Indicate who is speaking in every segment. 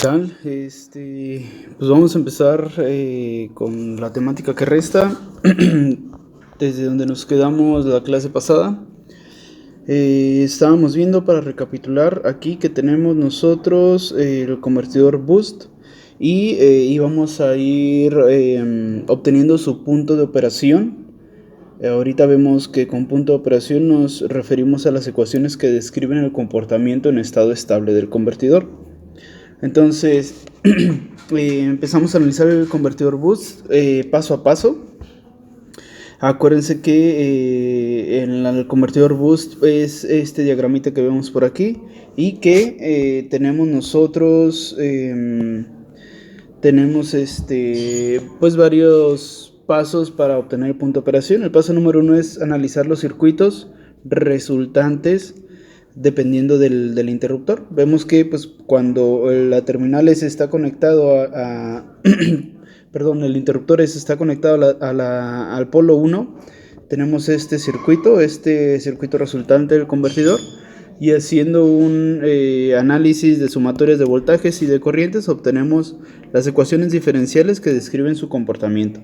Speaker 1: tal? Pues vamos a empezar con la temática que resta, desde donde nos quedamos la clase pasada. Estábamos viendo, para recapitular, aquí que tenemos nosotros el convertidor boost y íbamos a ir obteniendo su punto de operación. Ahorita vemos que con punto de operación nos referimos a las ecuaciones que describen el comportamiento en estado estable del convertidor. Entonces, empezamos a analizar el convertidor boost paso a paso. Acuérdense que en el convertidor boost es este diagramita que vemos por aquí y que tenemos nosotros pues varios pasos para obtener el punto de operación. El paso número 1 es analizar los circuitos resultantes dependiendo del interruptor. Vemos que pues cuando la terminal S está conectado perdón, el interruptor S está conectado al polo 1, tenemos este circuito resultante del convertidor, y haciendo un análisis de sumatorias de voltajes y de corrientes obtenemos las ecuaciones diferenciales que describen su comportamiento.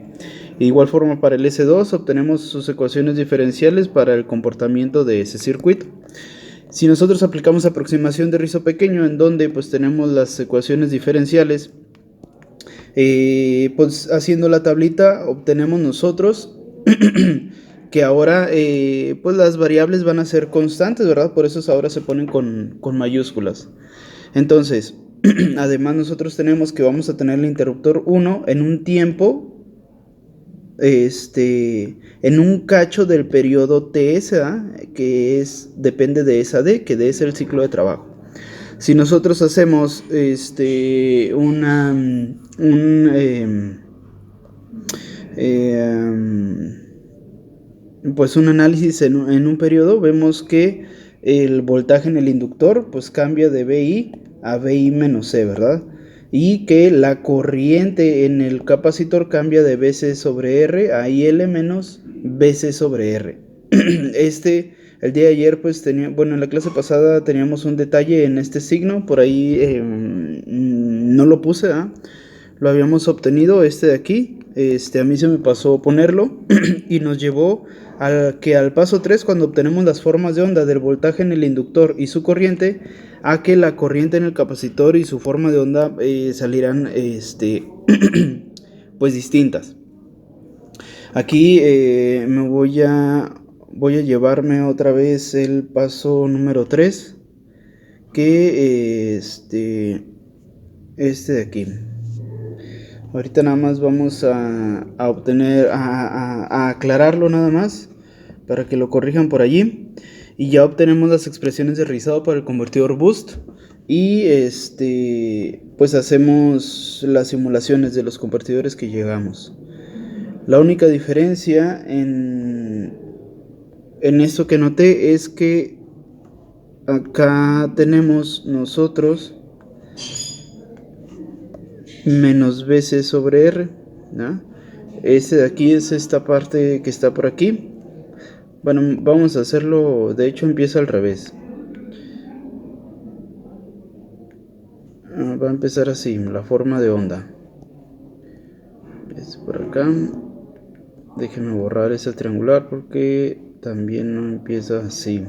Speaker 1: De igual forma, para el S2 obtenemos sus ecuaciones diferenciales para el comportamiento de ese circuito. Si nosotros aplicamos aproximación de rizo pequeño, en donde pues tenemos las ecuaciones diferenciales, pues haciendo la tablita obtenemos nosotros que ahora pues las variables van a ser constantes, ¿verdad? Por eso ahora se ponen con mayúsculas. Entonces, además nosotros tenemos que vamos a tener el interruptor 1 en un tiempo, en un cacho del periodo TS, que depende de esa D, que D es el ciclo de trabajo. Si nosotros hacemos pues un análisis en un periodo, vemos que el voltaje en el inductor pues cambia de VI a VI menos C, ¿verdad? Y que la corriente en el capacitor cambia de BC sobre R a IL menos BC sobre R. El día de ayer pues en la clase pasada teníamos un detalle en este signo, por ahí no lo puse, lo habíamos obtenido de aquí, a mí se me pasó ponerlo y nos llevó a que al paso 3, cuando obtenemos las formas de onda del voltaje en el inductor y su corriente, a que la corriente en el capacitor y su forma de onda salirán pues distintas. Aquí voy a llevarme otra vez el paso número 3, que de aquí. Ahorita nada más vamos a obtener, a aclararlo nada más, para que lo corrijan por allí. Y ya obtenemos las expresiones de rizado para el convertidor boost. Y pues hacemos las simulaciones de los convertidores que llegamos. La única diferencia en esto que noté es que acá tenemos nosotros menos BC sobre R, ¿no? De aquí es esta parte que está por aquí. Bueno, vamos a hacerlo, de hecho empieza al revés. Va a empezar así, la forma de onda. Es por acá. Déjenme borrar ese triangular porque también no empieza así.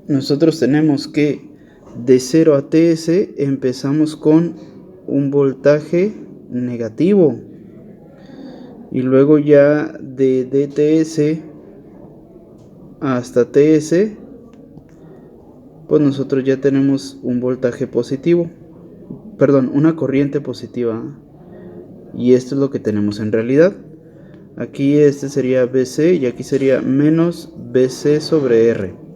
Speaker 1: Nosotros tenemos que de 0 a TS empezamos con un voltaje negativo, y luego ya de DTS hasta TS pues nosotros ya tenemos un voltaje positivo, perdón, una corriente positiva, y esto es lo que tenemos en realidad. Aquí sería BC y aquí sería menos BC sobre R.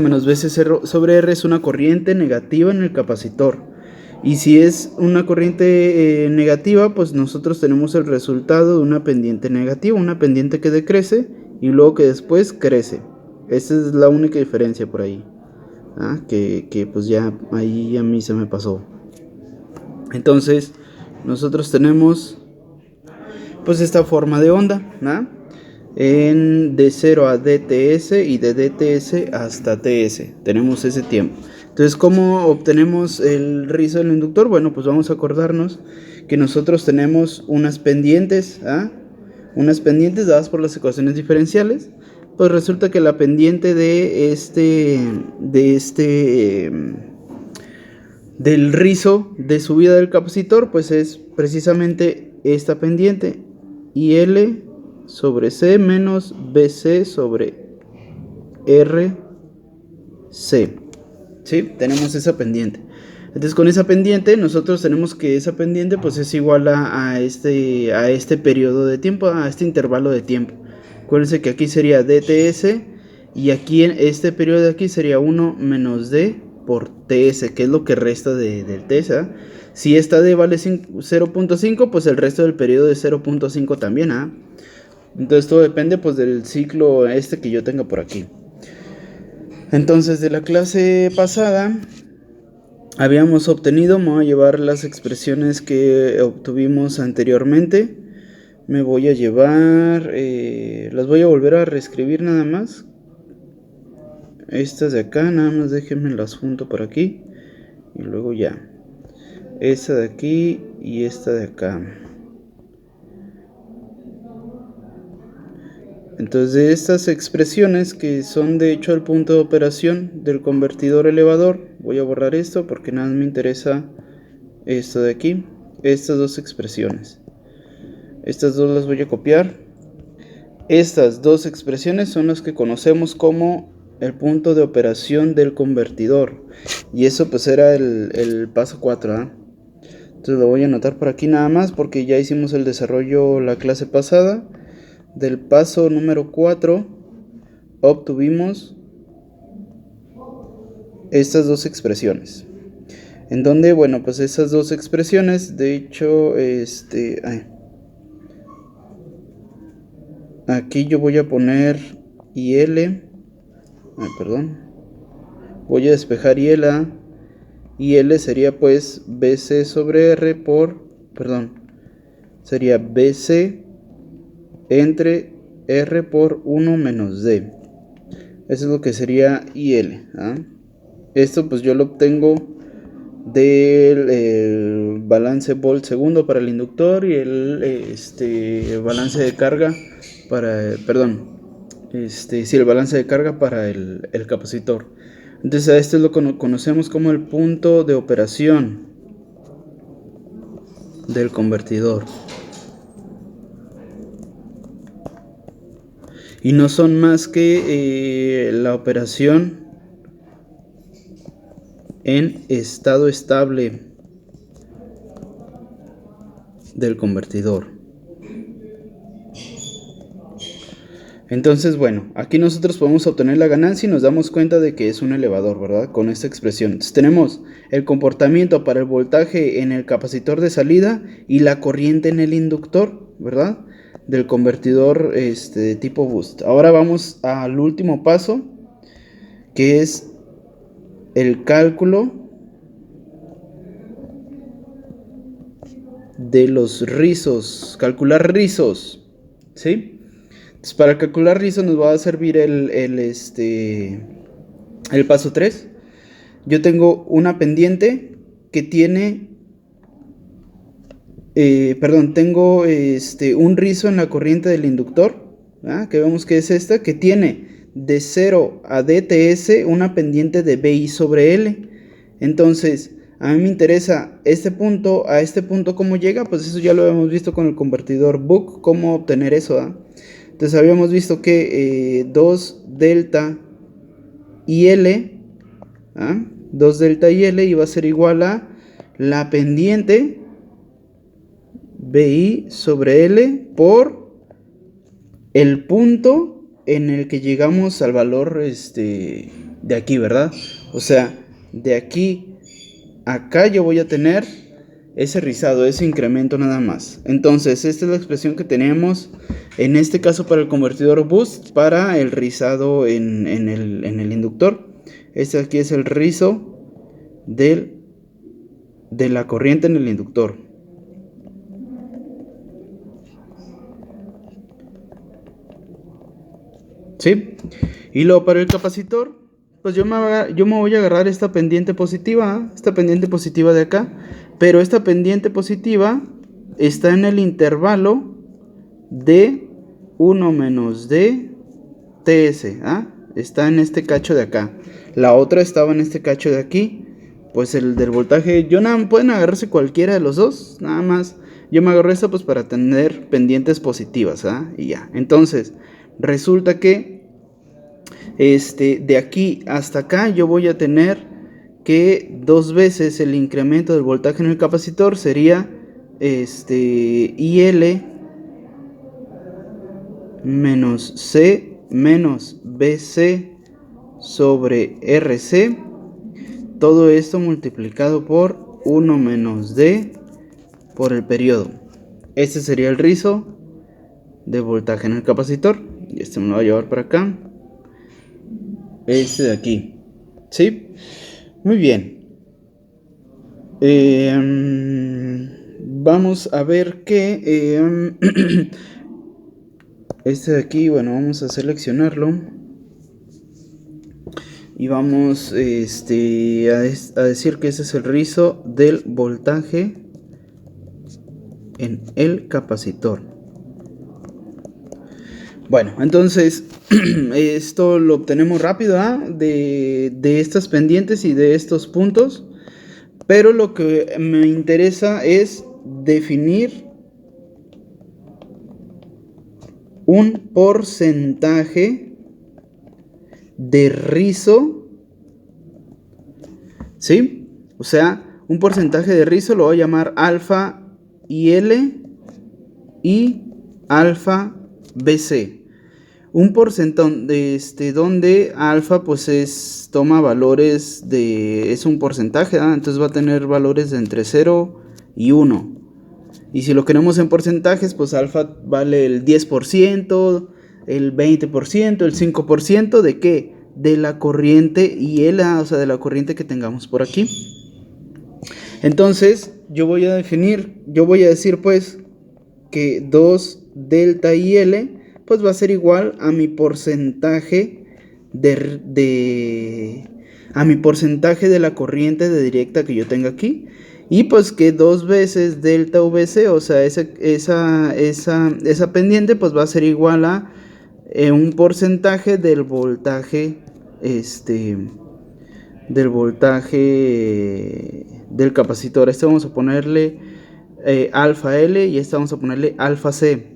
Speaker 1: Menos BC sobre R es una corriente negativa en el capacitor. Y si es una corriente negativa, pues nosotros tenemos el resultado de una pendiente negativa, una pendiente que decrece y luego que después crece. Esa es la única diferencia por ahí. Que pues ya ahí a mí se me pasó. Entonces nosotros tenemos pues esta forma de onda, de 0 a DTS y de DTS hasta TS. Tenemos ese tiempo. Entonces, ¿cómo obtenemos el rizo del inductor? Bueno, pues vamos a acordarnos que nosotros tenemos unas pendientes, unas pendientes dadas por las ecuaciones diferenciales. Pues resulta que la pendiente del rizo de subida del capacitor, pues es precisamente esta pendiente, IL sobre C menos BC sobre RC. ¿Sí? Tenemos esa pendiente. Entonces con esa pendiente nosotros tenemos que esa pendiente pues es igual a este periodo de tiempo, a este intervalo de tiempo. Acuérdense que aquí sería DTS y aquí en este periodo de aquí sería 1 menos D por TS, que es lo que resta del TS. Si esta D vale 0.5, pues el resto del periodo es 0.5 también. Entonces todo depende pues del ciclo que yo tenga por aquí. Entonces de la clase pasada habíamos obtenido, me voy a llevar las expresiones que obtuvimos anteriormente. Me voy a llevar, las voy a volver a reescribir nada más. Estas de acá, nada más déjenme las junto por aquí. Y luego ya. Esta de aquí y esta de acá. Entonces de estas expresiones que son de hecho el punto de operación del convertidor elevador, voy a borrar esto porque nada me interesa esto de aquí, estas dos expresiones. Estas dos las voy a copiar. Estas dos expresiones son las que conocemos como el punto de operación del convertidor. Y eso pues era el paso 4. Entonces lo voy a anotar por aquí nada más porque ya hicimos el desarrollo la clase pasada. Del paso número 4 obtuvimos estas dos expresiones. En donde, bueno, pues esas dos expresiones, de hecho, aquí yo voy a poner IL, perdón, voy a despejar IL, IL sería pues BC sobre R sería BC entre R por 1 menos D. Eso es lo que sería IL. Esto pues yo lo obtengo del balance volt segundo para el inductor y el balance de carga para, el balance de carga para el capacitor. Entonces a esto lo conocemos como el punto de operación del convertidor. Y no son más que la operación en estado estable del convertidor. Entonces, bueno, aquí nosotros podemos obtener la ganancia y nos damos cuenta de que es un elevador, ¿verdad? Con esta expresión. Entonces tenemos el comportamiento para el voltaje en el capacitor de salida y la corriente en el inductor, ¿verdad? Del convertidor de tipo boost. Ahora vamos al último paso, que es el cálculo de los rizos, calcular rizos, ¿sí? Entonces, para calcular rizos nos va a servir el paso 3. Yo tengo una pendiente que tiene, tengo un rizo en la corriente del inductor, que vemos que es esta, que tiene de 0 a DTS una pendiente de BI sobre L. Entonces, a mí me interesa este punto, a este punto cómo llega, pues eso ya lo habíamos visto con el convertidor Buck, cómo obtener eso. Entonces habíamos visto que 2 delta IL, 2 delta IL iba a ser igual a la pendiente BI sobre L por el punto en el que llegamos al valor de aquí, ¿verdad? O sea, de aquí a acá yo voy a tener ese rizado, ese incremento nada más. Entonces, esta es la expresión que tenemos en este caso para el convertidor boost, para el rizado en el inductor. Este aquí es el rizo de la corriente en el inductor. ¿sí? Y luego para el capacitor, pues yo me voy a agarrar esta pendiente positiva, esta pendiente positiva de acá, pero esta pendiente positiva está en el intervalo de 1 menos d TS, ¿ah? Está en este cacho de acá. La otra estaba en este cacho de aquí. Pues el del voltaje, pueden agarrarse cualquiera de los dos, nada más. Yo me agarro esta pues para tener pendientes positivas, ¿ah? Y ya. Entonces, resulta que de aquí hasta acá yo voy a tener que 2 veces el incremento del voltaje en el capacitor sería IL menos C menos BC sobre RC, todo esto multiplicado por 1 menos D por el periodo. Este sería el rizo de voltaje en el capacitor, y este me lo voy a llevar para acá, este de aquí, ¿sí? Muy bien. Vamos a ver que este de aquí, bueno, vamos a seleccionarlo y vamos a decir que ese es el rizo del voltaje en el capacitor. Bueno, entonces esto lo obtenemos rápido, ¿ah? de estas pendientes y de estos puntos, pero lo que me interesa es definir un porcentaje de rizo, ¿sí? O sea, un porcentaje de rizo lo voy a llamar alfa IL y alfa BC. Un porcentaje donde alfa pues toma valores es un porcentaje, ¿ah? Entonces va a tener valores de entre 0 y 1. Y si lo queremos en porcentajes, pues alfa vale el 10%, el 20%, el 5%, ¿de qué? De la corriente IL, o sea, de la corriente que tengamos por aquí. Entonces, yo voy a decir pues que 2 delta IL pues va a ser igual a mi porcentaje a mi porcentaje de la corriente de directa que yo tenga aquí. Y pues que 2 veces delta VC, o sea, esa pendiente pues va a ser igual a un porcentaje del voltaje, del capacitor. Vamos a ponerle alfa L y vamos a ponerle alfa C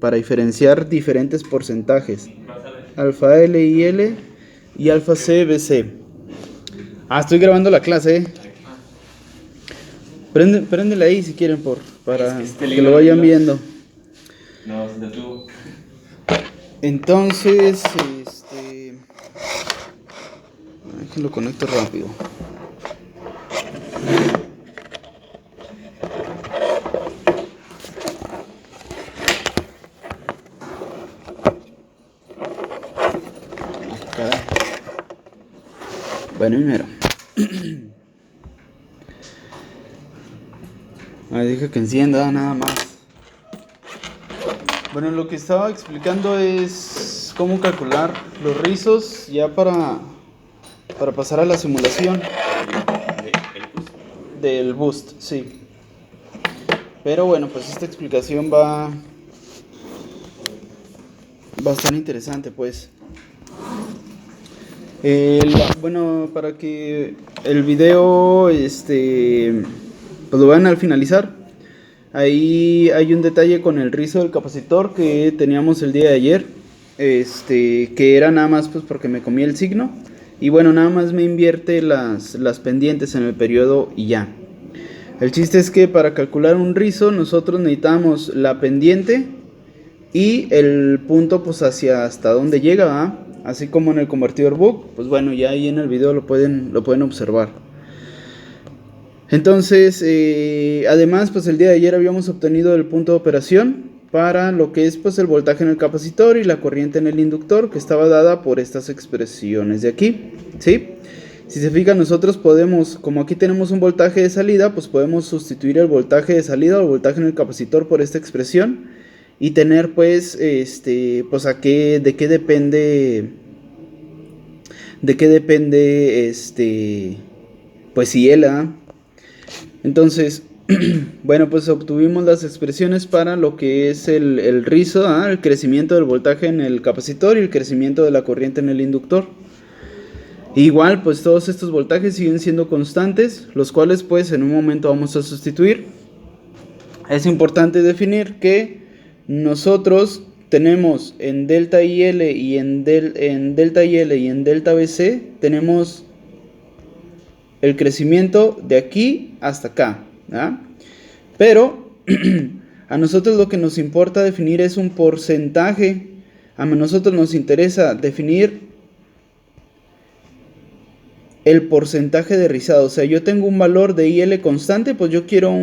Speaker 1: para diferenciar diferentes porcentajes. Alfa L y L y alfa C, BC. Estoy grabando la clase, Préndele ahí si quieren para que lo vayan viendo.
Speaker 2: No, tú.
Speaker 1: Entonces, lo conecto rápido. Acá. Bueno, primero. Deja que encienda nada más. Bueno, lo que estaba explicando es cómo calcular los rizos ya para pasar a la simulación del boost, sí. Pero bueno, pues esta explicación va a estar interesante, pues. Bueno, para que el video pues lo vean al finalizar, ahí hay un detalle con el rizo del capacitor que teníamos el día de ayer, que era nada más pues porque me comí el signo, y bueno, nada más me invierte las pendientes en el periodo y ya. El chiste es que para calcular un rizo nosotros necesitamos la pendiente y el punto pues hasta dónde llega, ¿va? Así como en el convertidor Buck, pues bueno, ya ahí en el video lo pueden observar. Entonces, además, pues el día de ayer habíamos obtenido el punto de operación para lo que es pues el voltaje en el capacitor y la corriente en el inductor, que estaba dada por estas expresiones de aquí, ¿sí? Si se fijan, nosotros podemos, como aquí tenemos un voltaje de salida, pues podemos sustituir el voltaje de salida o el voltaje en el capacitor por esta expresión, y tener pues pues de qué depende pues IL, ¿ah? Entonces, bueno, pues obtuvimos las expresiones para lo que es el rizo, ¿ah? El crecimiento del voltaje en el capacitor y el crecimiento de la corriente en el inductor. Igual, pues todos estos voltajes siguen siendo constantes, los cuales pues en un momento vamos a sustituir. Es importante definir que nosotros tenemos en delta IL y en delta IL y en delta BC tenemos el crecimiento de aquí hasta acá, ¿verdad? Pero a nosotros lo que nos importa definir es un porcentaje. A nosotros nos interesa definir el porcentaje de rizado. O sea, yo tengo un valor de IL constante, pues yo quiero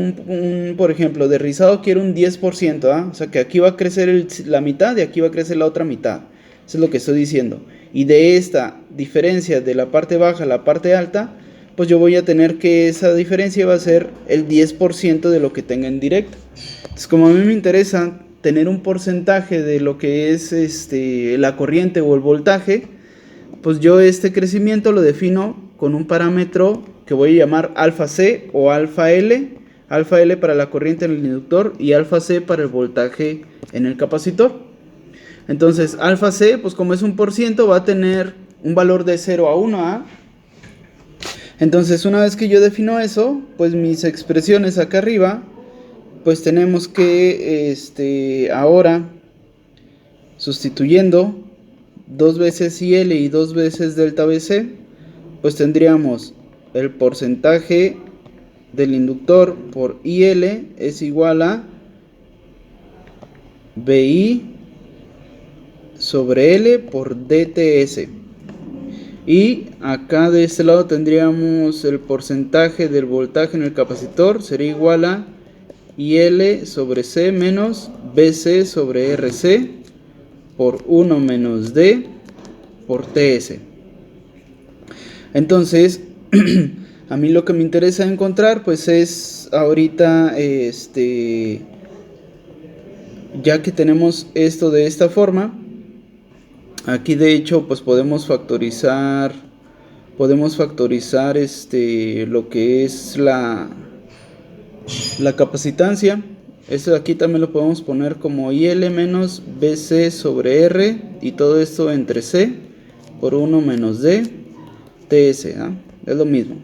Speaker 1: por ejemplo, de rizado quiero un 10%, ¿ah? O sea, que aquí va a crecer la mitad y aquí va a crecer la otra mitad. Eso es lo que estoy diciendo. Y de esta diferencia de la parte baja a la parte alta, pues yo voy a tener que esa diferencia va a ser el 10% de lo que tenga en directo. Entonces, como a mí me interesa tener un porcentaje de lo que es la corriente o el voltaje, pues yo este crecimiento lo defino con un parámetro que voy a llamar alfa C o alfa L para la corriente en el inductor y alfa C para el voltaje en el capacitor. Entonces alfa C, pues como es un por ciento, va a tener un valor de 0 a 1, ¿ah? Entonces una vez que yo defino eso, pues mis expresiones acá arriba, pues tenemos que ahora sustituyendo 2 veces IL y 2 veces delta BC, pues tendríamos el porcentaje del inductor por IL es igual a BI sobre L por DTS. Y acá de este lado tendríamos el porcentaje del voltaje en el capacitor, sería igual a IL sobre C menos BC sobre RC por 1 menos D por TS. Entonces, a mí lo que me interesa encontrar pues es ahorita ya que tenemos esto de esta forma, aquí de hecho pues podemos factorizar lo que es la capacitancia. Esto de aquí también lo podemos poner como IL menos BC sobre R y todo esto entre C por 1 menos D TS, ¿eh? Es lo mismo.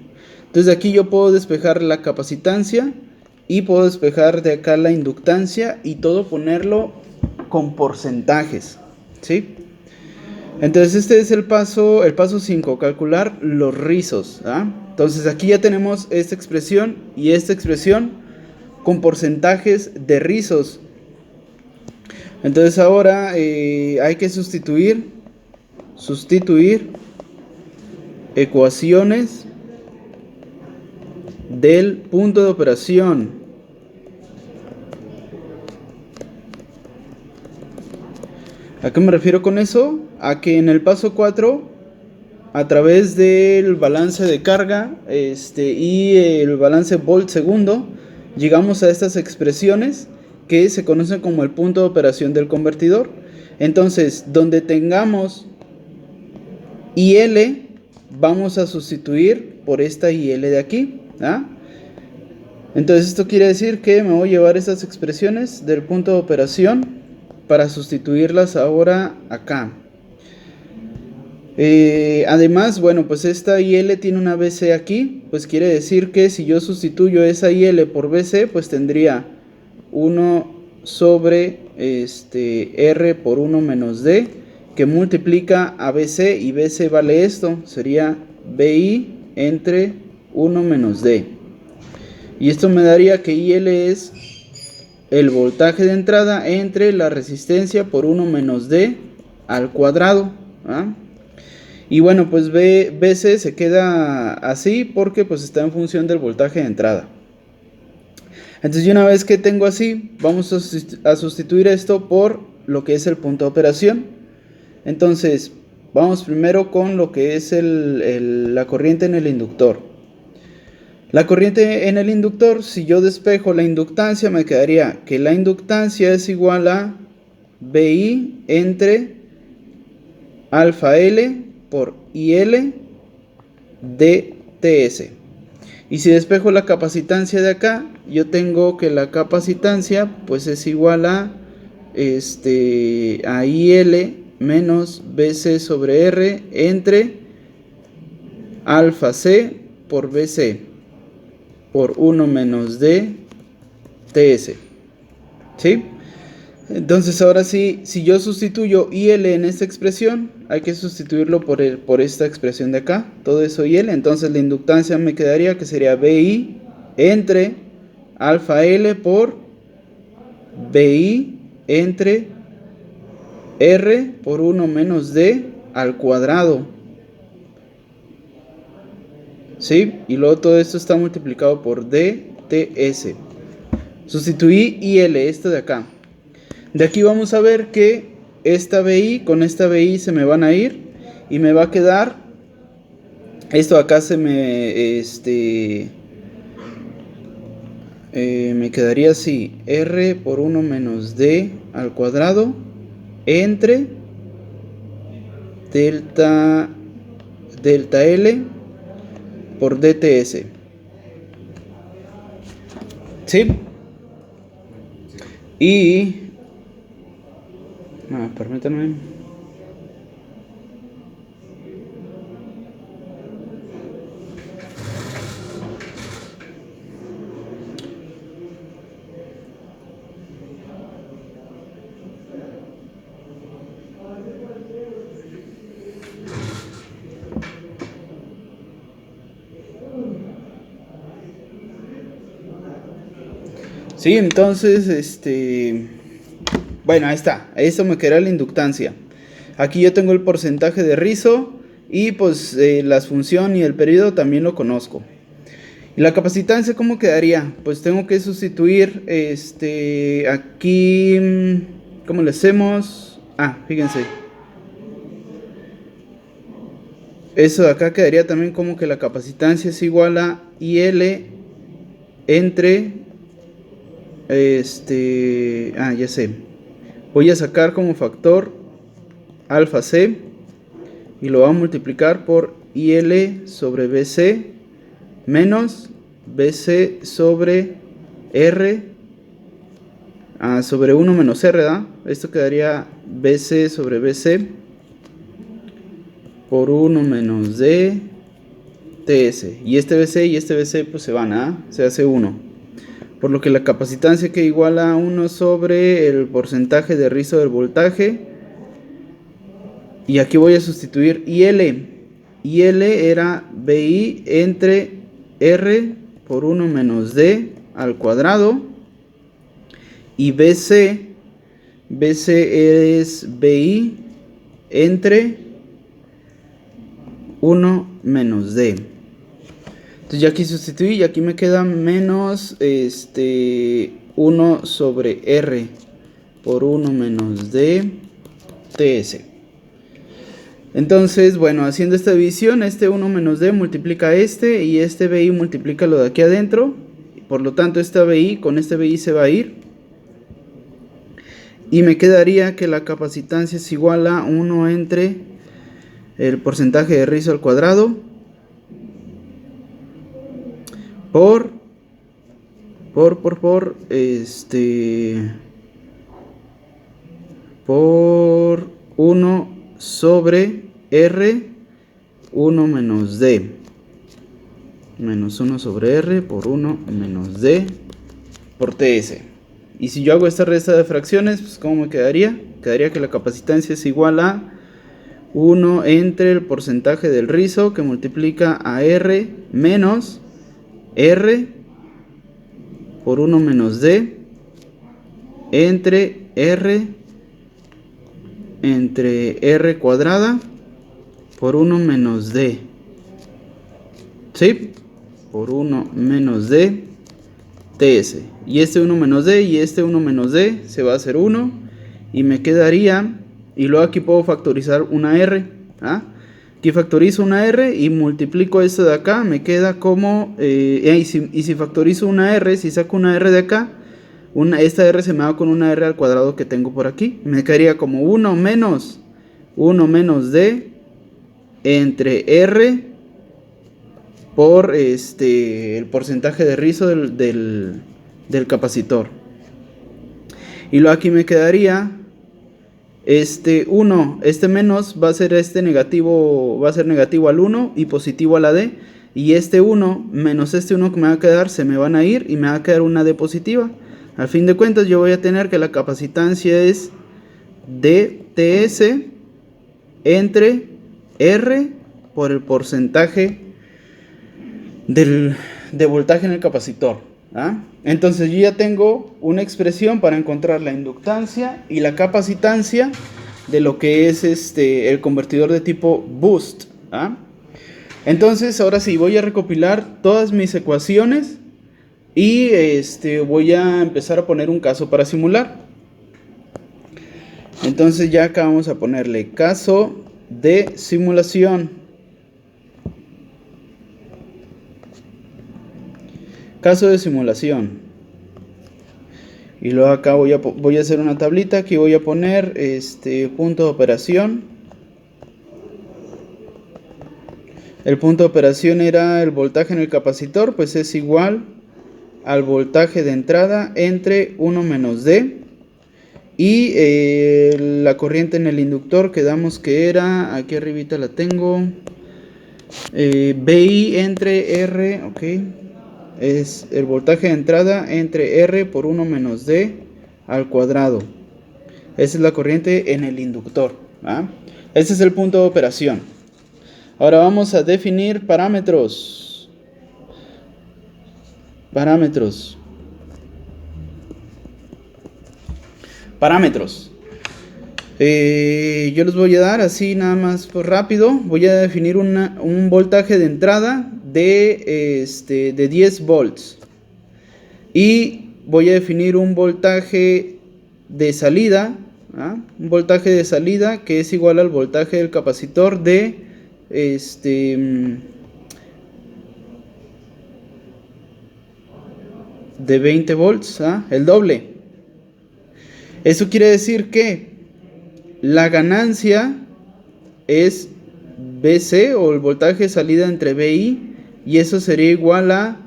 Speaker 1: Entonces de aquí yo puedo despejar la capacitancia y puedo despejar de acá la inductancia y todo ponerlo con porcentajes, ¿sí? Entonces este es el paso 5, calcular los rizos, ¿ah? Entonces aquí ya tenemos esta expresión y esta expresión con porcentajes de rizos. Entonces ahora hay que sustituir ecuaciones del punto de operación. ¿A qué me refiero con eso? A que en el paso 4, a través del balance de carga y el balance volt segundo, llegamos a estas expresiones que se conocen como el punto de operación del convertidor. Entonces, donde tengamos IL, vamos a sustituir por esta IL de aquí, ¿ah? Entonces esto quiere decir que me voy a llevar esas expresiones del punto de operación para sustituirlas ahora acá. Además, bueno, pues esta IL tiene una BC aquí, pues quiere decir que si yo sustituyo esa IL por BC, pues tendría 1 sobre R por 1 menos D, que multiplica a BC, y BC vale esto, sería BI entre 1 menos D. Y esto me daría que IL es el voltaje de entrada entre la resistencia por 1 menos D al cuadrado, ¿ah? Y bueno, pues BC se queda así porque pues está en función del voltaje de entrada. Entonces, una vez que tengo así, vamos a sustituir esto por lo que es el punto de operación. Entonces, vamos primero con lo que es la corriente en el inductor. La corriente en el inductor, si yo despejo la inductancia, me quedaría que la inductancia es igual a BI entre alfa L por IL dTs. Y si despejo la capacitancia de acá, yo tengo que la capacitancia pues es igual a IL menos BC sobre R entre alfa C por BC por 1 menos D TS. ¿Sí? Entonces ahora sí, si yo sustituyo IL en esta expresión, hay que sustituirlo por esta expresión de acá, todo eso IL, entonces la inductancia me quedaría que sería BI entre alfa L por BI entre R por 1 menos D al cuadrado. ¿Sí? Y luego todo esto está multiplicado por DTS. Sustituí IL, esto de acá. De aquí vamos a ver que esta BI con esta BI se me van a ir y me va a quedar, esto acá se me, me quedaría así, R por 1 menos D al cuadrado entre delta L por DTS. ¿Sí? Y permítanme. Sí, entonces, bueno, ahí está. Eso me queda la inductancia. Aquí yo tengo el porcentaje de rizo y pues la función y el periodo también lo conozco. ¿Y la capacitancia cómo quedaría? Pues tengo que sustituir, aquí, ¿cómo le hacemos? Fíjense. Eso de acá quedaría también como que la capacitancia es igual a IL entre, ya sé. Voy a sacar como factor alfa C y lo voy a multiplicar por IL sobre BC menos BC sobre R sobre 1 menos R, ¿da? Esto quedaría BC sobre BC por 1 menos D TS. Y este BC y este BC pues se van, se hace 1. Por lo que la capacitancia queda igual a 1 sobre el porcentaje de rizo del voltaje. Y aquí voy a sustituir IL. IL era BI entre R por 1 menos D al cuadrado. Y BC es BI entre 1 menos D. Entonces ya aquí sustituí y aquí me queda menos 1 sobre R por 1 menos D TS. Entonces, bueno, haciendo esta división, este 1 menos D multiplica este y este BI multiplica lo de aquí adentro. Por lo tanto, esta BI con este BI se va a ir. Y me quedaría que la capacitancia es igual a 1 entre el porcentaje de rizo al cuadrado por 1 sobre R 1 menos D menos 1 sobre R por 1 menos D por TS. Y si yo hago esta resta de fracciones, pues ¿cómo me quedaría? Quedaría que la capacitancia es igual a 1 entre el porcentaje del rizo que multiplica a R menos R por 1 menos D entre R cuadrada por 1 menos D. ¿Sí? Por 1 menos D TS. Y este 1 menos D y este 1 menos D se va a hacer 1. Y me quedaría, y luego aquí puedo factorizar una R. Aquí factorizo una R y multiplico esto de acá, me queda como, y si factorizo una R, si saco una R de acá, esta R se me va con una R al cuadrado que tengo por aquí. Me quedaría como 1 menos D entre R por el porcentaje de rizo del capacitor. Y luego aquí me quedaría 1, menos va a ser negativo, va a ser negativo al 1 y positivo a la D. Y 1 menos 1 que me va a quedar se me van a ir y me va a quedar una D positiva. Al fin de cuentas yo voy a tener que la capacitancia es DTS entre R por el porcentaje de voltaje en el capacitor. ¿Ah? Entonces yo ya tengo una expresión para encontrar la inductancia y la capacitancia de lo que es el convertidor de tipo boost. ¿Ah? Entonces ahora sí voy a recopilar todas mis ecuaciones y voy a empezar a poner un caso para simular. Entonces ya acá vamos a ponerle caso de simulación. Caso de simulación. Y luego acá voy a hacer una tablita. Aquí voy a poner punto de operación. El punto de operación era el voltaje en el capacitor, pues es igual al voltaje de entrada entre 1 menos D. Y la corriente en el inductor quedamos que era, aquí arribita la tengo, BI entre R, ok. Es el voltaje de entrada entre R por 1 menos D al cuadrado. Esa es la corriente en el inductor. ¿Ah? Ese es el punto de operación. Ahora vamos a definir parámetros. Parámetros. Yo les voy a dar así nada más por rápido. Voy a definir un voltaje de entrada de 10 volts. Y voy a definir un voltaje de salida. ¿Ah? Un voltaje de salida que es igual al voltaje del capacitor de 20 volts. ¿Ah? El doble. Eso quiere decir que la ganancia es BC o el voltaje de salida entre BI y eso sería igual a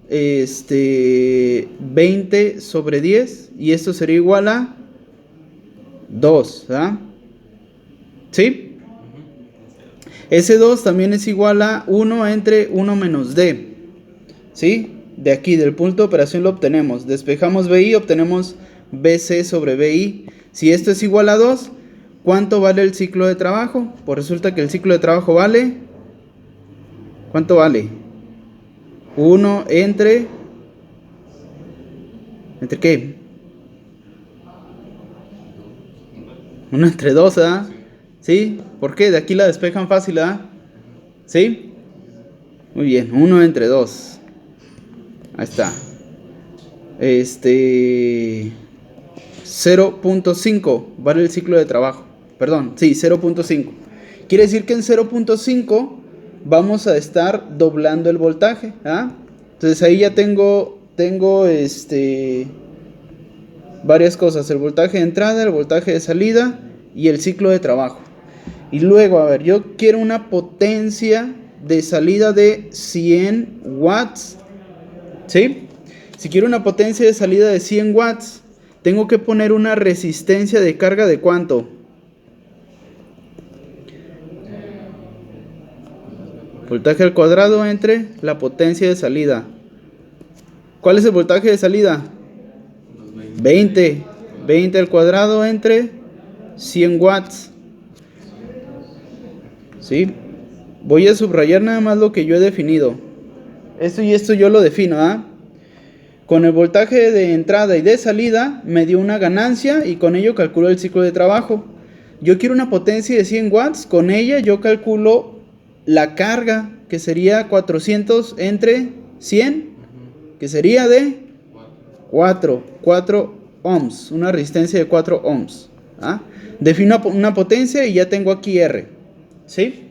Speaker 1: 20 sobre 10 y esto sería igual a 2, ¿ah? ¿Sí? Ese 2 también es igual a 1 entre 1 menos D, ¿sí? De aquí, del punto de operación lo obtenemos. Despejamos BI, obtenemos BC sobre BI. Si esto es igual a 2, ¿cuánto vale el ciclo de trabajo? Pues resulta que el ciclo de trabajo vale... ¿Cuánto vale? 1 entre... ¿Entre qué? 1 entre 2, ¿ah? ¿Sí? ¿Por qué? De aquí la despejan fácil, ¿ah? ¿Sí? Muy bien, 1 entre 2. Ahí está. 0.5 vale el ciclo de trabajo. Perdón, sí, 0.5. Quiere decir que en 0.5 vamos a estar doblando el voltaje. ¿Ah? Entonces ahí ya tengo varias cosas. El voltaje de entrada, el voltaje de salida y el ciclo de trabajo. Y luego, a ver, yo quiero una potencia de salida de 100 watts. ¿Sí? Si quiero una potencia de salida de 100 watts, tengo que poner una resistencia de carga de ¿cuánto? Voltaje al cuadrado entre la potencia de salida. ¿Cuál es el voltaje de salida? 20. 20 al cuadrado entre 100 watts. ¿Sí? Voy a subrayar nada más lo que yo he definido. Esto y esto yo lo defino, ¿ah? Con el voltaje de entrada y de salida me dio una ganancia y con ello calculo el ciclo de trabajo. Yo quiero una potencia de 100 watts, con ella yo calculo la carga, que sería 400 entre 100, que sería de 4 ohms, una resistencia de 4 ohms. ¿Ah? Defino una potencia y ya tengo aquí R. ¿Sí?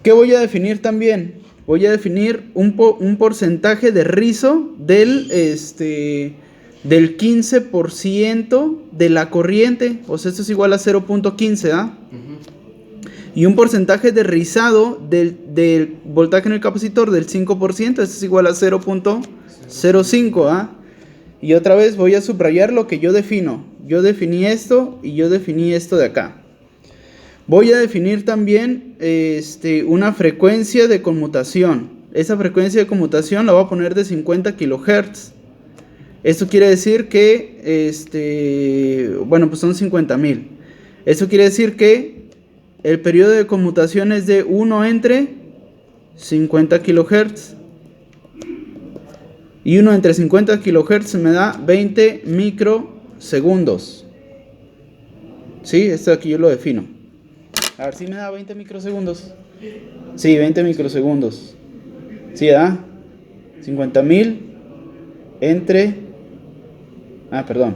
Speaker 1: ¿Qué voy a definir también? Voy a definir un porcentaje de rizo del 15% de la corriente. O sea, esto es igual a 0.15, ¿ah? Y un porcentaje de rizado del voltaje en el capacitor del 5%. Esto es igual a 0.05, ¿ah? Y otra vez voy a subrayar lo que yo defino. Yo definí esto y yo definí esto de acá. Voy a definir también una frecuencia de conmutación. Esa frecuencia de conmutación la voy a poner de 50 kHz. Esto quiere decir que, bueno, pues son 50.000. Esto quiere decir que el periodo de conmutación es de 1 entre 50 kHz. Y 1 entre 50 kHz me da 20 microsegundos. ¿Sí? Esto aquí yo lo defino. A ver si me da 20 microsegundos. Sí, 20 microsegundos. Sí, ¿ah? 50.000 entre... perdón.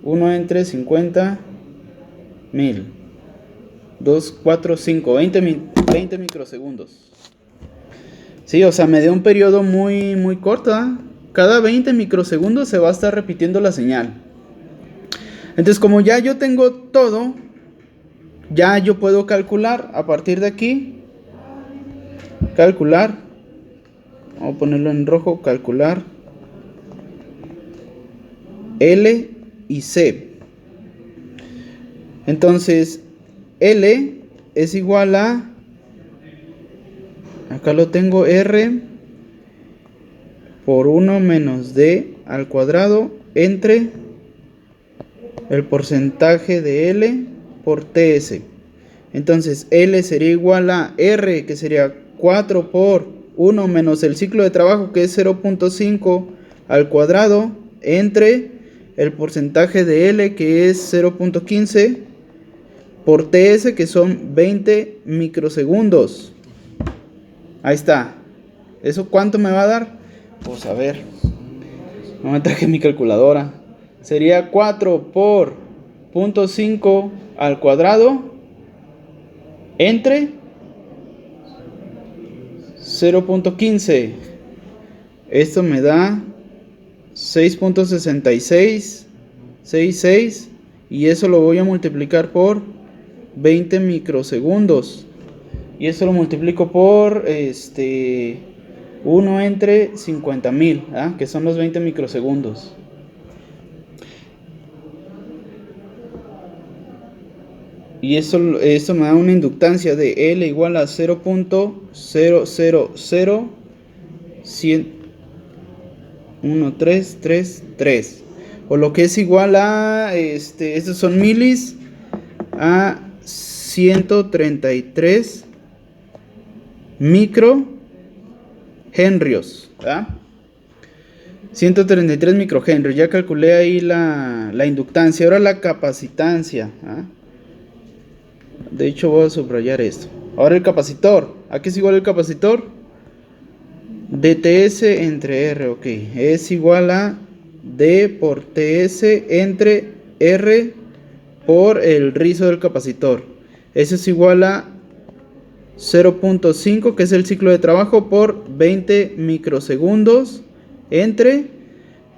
Speaker 1: 1 entre 50.000. 2, 4, 5. 20 microsegundos. Sí, o sea, me dio un periodo muy, muy corto, ¿ah? Cada 20 microsegundos se va a estar repitiendo la señal. Entonces, como ya yo tengo todo, ya yo puedo calcular a partir de aquí. Calcular. Vamos a ponerlo en rojo. Calcular L y C. Entonces, L es igual a... Acá lo tengo, R por 1 menos D al cuadrado entre el porcentaje de L por TS. Entonces L sería igual a R, que sería 4 por 1 menos el ciclo de trabajo, que es 0.5 al cuadrado, entre el porcentaje de L, que es 0.15, por TS, que son 20 microsegundos. Ahí está. ¿Eso cuánto me va a dar? Pues a ver. No me traje mi calculadora. Sería 4 por 0.5 al cuadrado entre 0.15. Esto me da 6.6666. Y eso lo voy a multiplicar por 20 microsegundos. Y eso lo multiplico por 1 entre 50.000, ¿ah? Que son los 20 microsegundos. Y eso me da una inductancia de L igual a 0.00013333. O lo que es igual a, estos son milis, a 133 microhenrios, ¿verdad? 133 microhenrios. Ya calculé ahí la inductancia. Ahora la capacitancia, ¿ah? De hecho voy a subrayar esto. Ahora el capacitor. ¿A qué es igual el capacitor? DTS entre R, ok. Es igual a D por TS entre R por el rizo del capacitor. Eso es igual a 0.5, que es el ciclo de trabajo, por 20 microsegundos entre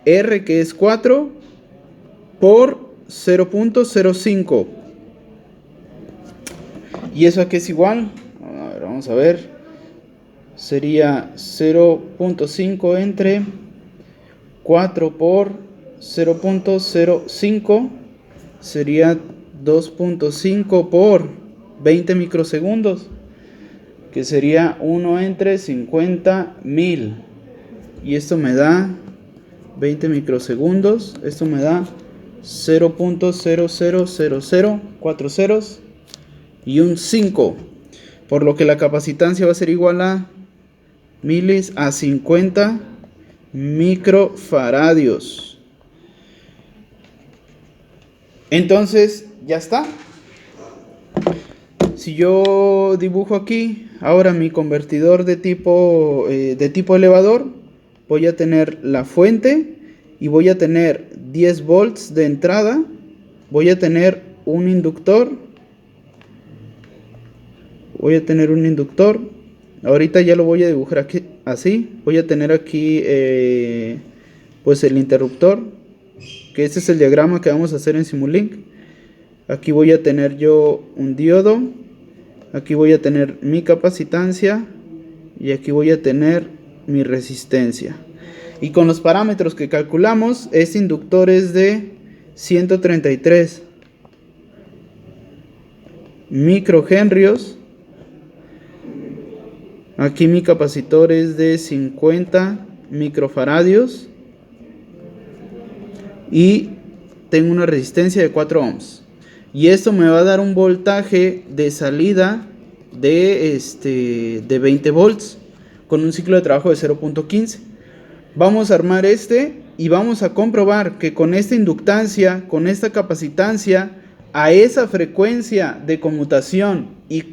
Speaker 1: R, que es 4, por 0.05. ¿Y eso a qué es igual? A ver, vamos a ver. Sería 0.5 entre 4 por 0.05. Sería 2.5 por 20 microsegundos, que sería 1 entre 50.000. Y esto me da 20 microsegundos. Esto me da 0.0000, 4 ceros y un 5. Por lo que la capacitancia va a ser igual a milis a 50 microfaradios. Entonces, ya está. Si yo dibujo aquí ahora mi convertidor de tipo elevador, voy a tener la fuente y voy a tener 10 volts de entrada. Voy a tener un inductor. Ahorita ya lo voy a dibujar aquí, así. Voy a tener aquí pues el interruptor, que este es el diagrama que vamos a hacer en Simulink. Aquí voy a tener yo un diodo, aquí voy a tener mi capacitancia y aquí voy a tener mi resistencia. Y con los parámetros que calculamos, este inductor es de 133 microhenrios. Aquí mi capacitor es de 50 microfaradios y tengo una resistencia de 4 ohms. Y esto me va a dar un voltaje de salida de 20 volts con un ciclo de trabajo de 0.15. Vamos a armar y vamos a comprobar que con esta inductancia, con esta capacitancia, a esa frecuencia de conmutación y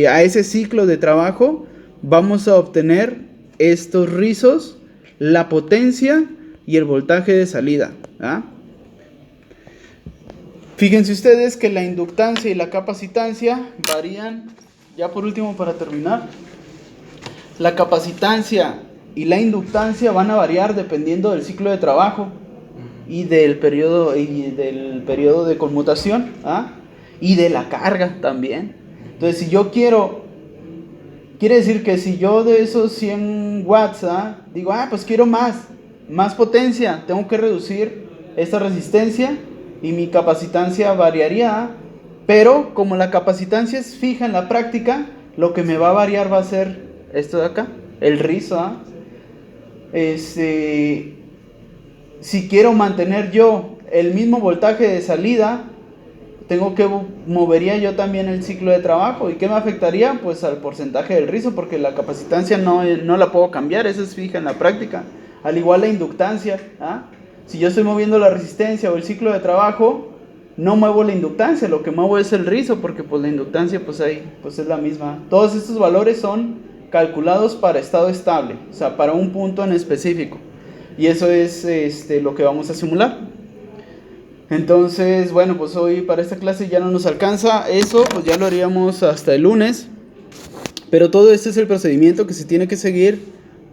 Speaker 1: a ese ciclo de trabajo, vamos a obtener estos rizos, la potencia y el voltaje de salida. Fíjense ustedes que la inductancia y la capacitancia varían, ya por último para terminar, la capacitancia y la inductancia van a variar dependiendo del ciclo de trabajo y del periodo de conmutación, y de la carga también. Entonces, si yo quiere decir que si yo de esos 100 watts, digo, pues quiero más potencia, tengo que reducir esta resistencia y mi capacitancia variaría, pero como la capacitancia es fija en la práctica, lo que me va a variar va a ser esto de acá, el rizo. Si quiero mantener yo el mismo voltaje de salida, movería yo también el ciclo de trabajo. ¿Y qué me afectaría? Pues al porcentaje del rizo, porque la capacitancia no la puedo cambiar, eso es fija en la práctica. Al igual la inductancia, si yo estoy moviendo la resistencia o el ciclo de trabajo, no muevo la inductancia, lo que muevo es el rizo, porque pues la inductancia pues ahí pues es la misma. Todos estos valores son calculados para estado estable, o sea, para un punto en específico. Y eso es lo que vamos a simular. Entonces, bueno, pues hoy para esta clase ya no nos alcanza. Eso pues ya lo haríamos hasta el lunes. Pero todo este es el procedimiento que se tiene que seguir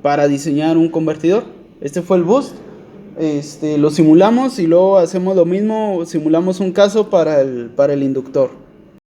Speaker 1: para diseñar un convertidor. Este fue el boost. Lo simulamos y luego hacemos lo mismo, simulamos un caso para el inductor.